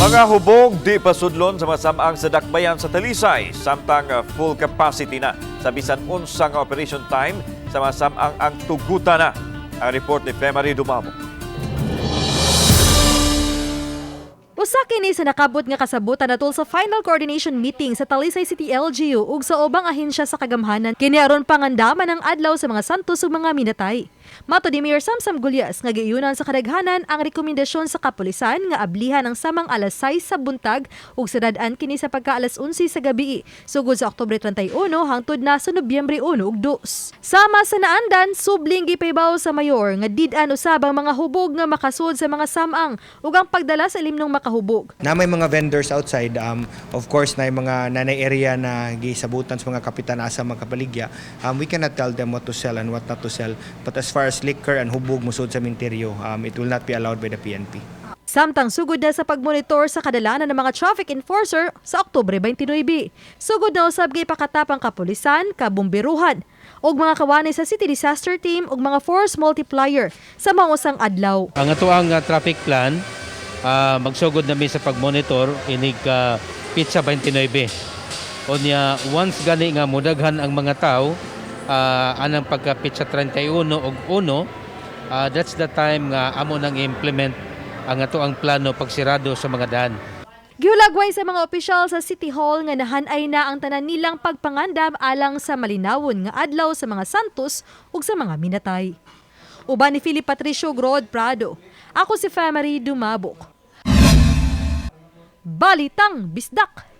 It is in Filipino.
Mga hubog di pasudlon sa masamang sa dakbayan sa Talisay, samtang full capacity na sa bisan unsang operation time sa masamang ang tugutan na. Ang report ni Femari Dumamo. Usa kini sa nakabot nga kasabutan natul sa final coordination meeting sa Talisay City LGU ug sa ubang ahensya sa kagamhanan kini aron pangandaman ang adlaw sa mga santos ug mga minatay. Mato ni Mayor Samsam Gulyas nga giuyunan sa kadaghanan ang rekomendasyon sa kapulisan nga ablihan ang samang alas 6 sa buntag ug sadad-an kini sa pagka alas 11 sa gabi sugod sa Oktubre 31 hangtod na sa Nobyembre 1 ug 2. Sama sa naandan subling gipaybaw sa mayor nga did-an usab ang mga hubog nga makasud sa mga samang ug ang pagdala sa limnong makahubog. Na may mga vendors outside, of course na mga nanay area na gisabutan sa mga kapitan asa makabaligya, we cannot tell them what to sell and what not to sell. But as far as liquor and hubog musod sa minteryo, it will not be allowed by the PNP. Samtang sugod na sa pagmonitor sa kadalanan ng mga traffic enforcer sa Oktubre 29. Sugod na usab gay pakatapang kapulisan, kabumbiruhan, og mga kawani sa City Disaster Team ug mga force multiplier sa mga usang adlaw. Ang atuang traffic plan, magsugod namin sa pagmonitor inig Pizza 29. Onya once gani nga mudaghan ang mga tao, anang pagka Pizza 31 og 1, that's the time nga amo nang implement ang atuang plano pagsirado sa mga daan. Giulagway sa mga opisyal sa City Hall nga nahanay na ang tanan nilang pagpangandam alang sa malinawon nga adlaw sa mga santos ug sa mga minatay. Uban ni Philip Patricio Grod Prado, ako si Femari Dumabok. Balitang Bisdak.